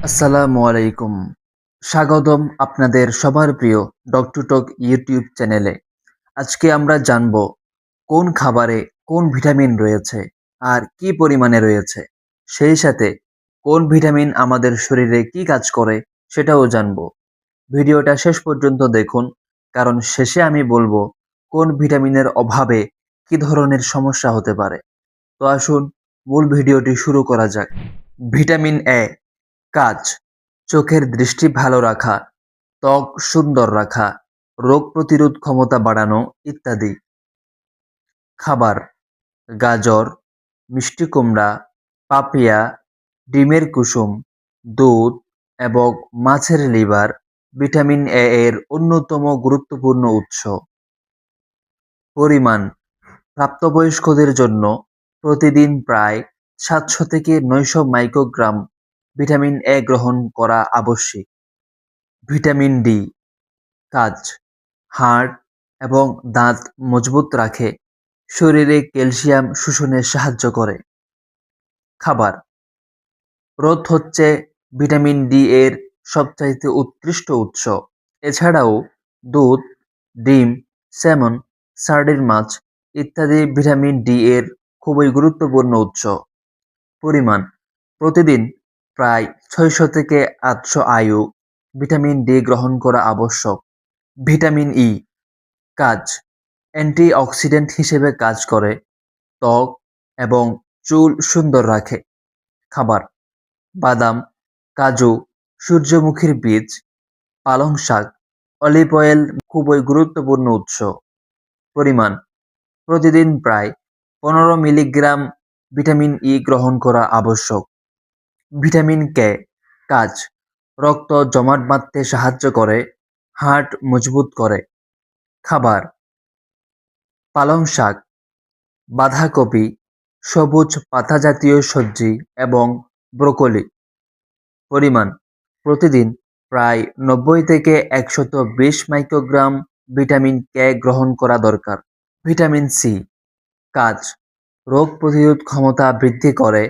আসসালামু আলাইকুম। স্বাগতম আপনাদের সবার প্রিয় ডক্টর টক ইউটিউব চ্যানেলে। আজকে আমরা জানব কোন খাবারে কোন ভিটামিন রয়েছে আর কি পরিমাণে রয়েছে। সেই সাথে কোন ভিটামিন আমাদের শরীরে কি কাজ করে সেটাও জানব। ভিডিওটা শেষ পর্যন্ত দেখুন, কারণ শেষে আমি বলবো কোন ভিটামিনের অভাবে কি ধরনের সমস্যা হতে পারে। তো আসুন মূল ভিডিওটি শুরু করা যাক। ভিটামিন এ কাজ: চোখের দৃষ্টি ভালো রাখা, ত্বক সুন্দর রাখা, রোগ প্রতিরোধ ক্ষমতা বাড়ানো ইত্যাদি। খাবার: গাজর, মিষ্টি কুমড়া, পাপিয়া, ডিমের কুসুম, দুধ এবং মাছের লিভার ভিটামিন এ এর অন্যতম গুরুত্বপূর্ণ উৎস। পরিমাণ: প্রাপ্তবয়স্কদের জন্য প্রতিদিন প্রায় ৭০০ থেকে ৯০০ মাইক্রোগ্রাম ভিটামিন এ গ্রহণ করা আবশ্যিক। ভিটামিন ডি কাজ: হাড় এবং দাঁত মজবুত রাখে, শরীরে ক্যালসিয়াম শোষণে সাহায্য করে। খাবার: রোদ হচ্ছে ভিটামিন ডি এর সবচাইতে উৎকৃষ্ট উৎস। এছাড়াও দুধ, ডিম, স্যামন, সার্ডিন মাছ ইত্যাদি ভিটামিন ডি এর খুবই গুরুত্বপূর্ণ উৎস। পরিমাণ: প্রতিদিন প্রায় ৬০০ থেকে ৮০০ আইইউ ভিটামিন ডি গ্রহণ করা আবশ্যক। ভিটামিন ই কাজ: অ্যান্টিঅক্সিডেন্ট হিসেবে কাজ করে, ত্বক এবং চুল সুন্দর রাখে। খাবার: বাদাম, কাজু, সূর্যমুখীর বীজ, পালং শাক, অলিভ অয়েল খুবই গুরুত্বপূর্ণ উৎস। পরিমাণ: প্রতিদিন প্রায় ১৫ মিলিগ্রাম ভিটামিন ই গ্রহণ করা আবশ্যক। ভিটামিন কে কাজ: রক্ত জমাট বাঁধতে সাহায্য করে, হার্ট মজবুত করে। খাবার: পালং শাক, বাঁধাকপি, সবুজ পাতাজাতীয় সবজি এবং ব্রোকলি। পরিমাণ: প্রতিদিন প্রায় ৯০ থেকে ১২০ মাইক্রোগ্রাম ভিটামিন কে গ্রহণ করা দরকার। ভিটামিন সি কাজ: রোগ প্রতিরোধ ক্ষমতা বৃদ্ধি করে,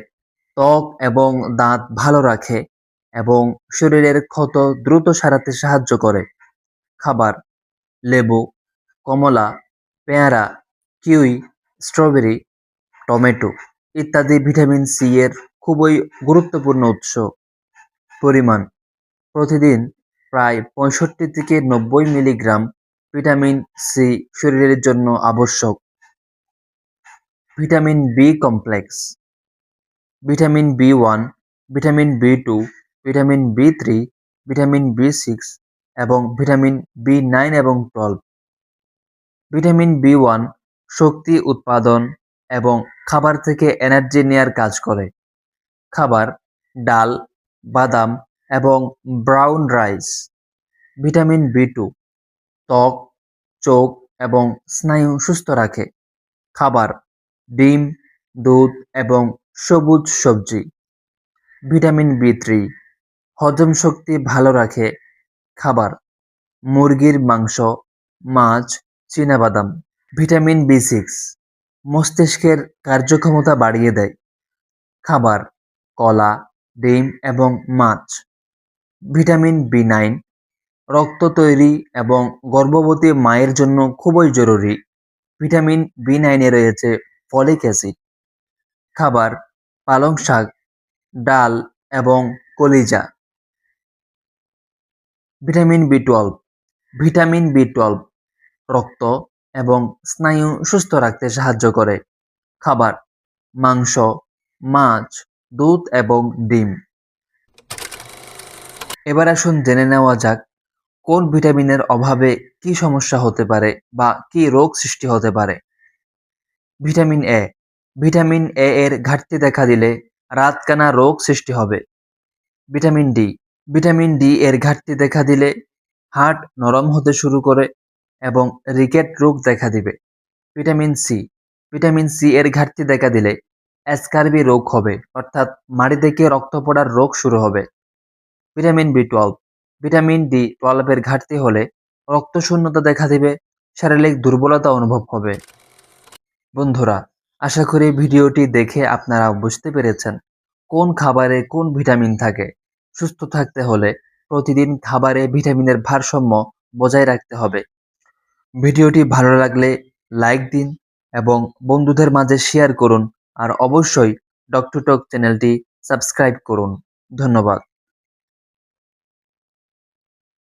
ত্বক এবং দাঁত ভালো রাখে এবং শরীরের ক্ষত দ্রুত সারাতে সাহায্য করে। খাবার: লেবু, কমলা, পেয়ারা, কিউই, স্ট্রবেরি, টমেটো ইত্যাদি ভিটামিন সি এর খুবই গুরুত্বপূর্ণ উৎস। পরিমাণ: প্রতিদিন প্রায় ৬৫ থেকে ৯০ মিলিগ্রাম ভিটামিন সি শরীরের জন্য আবশ্যক। Vitamin B complex: vitamin B one, vitamin B two, vitamin B three, vitamin B six এবং ভিটামিন বি নাইন এবং 12। ভিটামিন বি ওয়ান শক্তি উৎপাদন এবং খাবার থেকে এনার্জি নেয়ার কাজ করে। খাবার: ডাল, বাদাম এবং brown rice. Vitamin B two ত্বক, চোখ এবং স্নায়ু সুস্থ রাখে। খাবার: ডিম, দুধ এবং সবুজ সবজি। ভিটামিন বি থ্রি হজম শক্তি ভালো রাখে। খাবার: মুরগির মাংস, মাছ, চীনাবাদাম। ভিটামিন বি সিক্স মস্তিষ্কের কার্যক্ষমতা বাড়িয়ে দেয়। খাবার: কলা, ডিম এবং মাছ। ভিটামিন বি নাইন রক্ত তৈরি এবং গর্ভবতী মায়ের জন্য খুবই জরুরি। ভিটামিন বি নাইনে রয়েছে ফলিক অ্যাসিড। খাবার: পালং শাক, ডাল এবং কলিজা। Vitamin B twelve vitamin B twelve রক্ত এবং স্নায়ু সুস্থ রাখতে সাহায্য করে। খাবার: মাংস, মাছ, দুধ এবং ডিম। এবার আসুন জেনে নেওয়া যাক কোন ভিটামিনের অভাবে কি সমস্যা হতে পারে বা কি রোগ সৃষ্টি হতে পারে। ভিটামিন এ ভিটামিন এ এর ঘাটতি দেখা দিলে রাতকানা রোগ সৃষ্টি হবে। ভিটামিন ডি ভিটামিন ডি এর ঘাটতি দেখা দিলে হার্ট নরম হতে শুরু করে এবং রিকেট রোগ দেখা দিবে। ভিটামিন সি এর ঘাটতি দেখা দিলে স্কারবি রোগ হবে, অর্থাৎ মাড়ি থেকে রক্ত পড়ার রোগ শুরু হবে। Vitamin B twelve vitamin D twelve এর ঘাটতি হলে রক্তশূন্যতা দেখা দিবে, শারীরিক দুর্বলতা অনুভব হবে। বন্ধুরা, আশা করি ভিডিওটি দেখে আপনারা বুঝতে পেরেছেন কোন খাবারে কোন ভিটামিন থাকে। সুস্থ থাকতে হলে প্রতিদিন খাবারে ভিটামিনের ভারসাম্য বজায় রাখতে হবে। ভিডিওটি ভালো লাগলে লাইক দিন এবং বন্ধুদের মাঝে শেয়ার করুন আর অবশ্যই ডক্টর টক চ্যানেলটি সাবস্ক্রাইব করুন। ধন্যবাদ।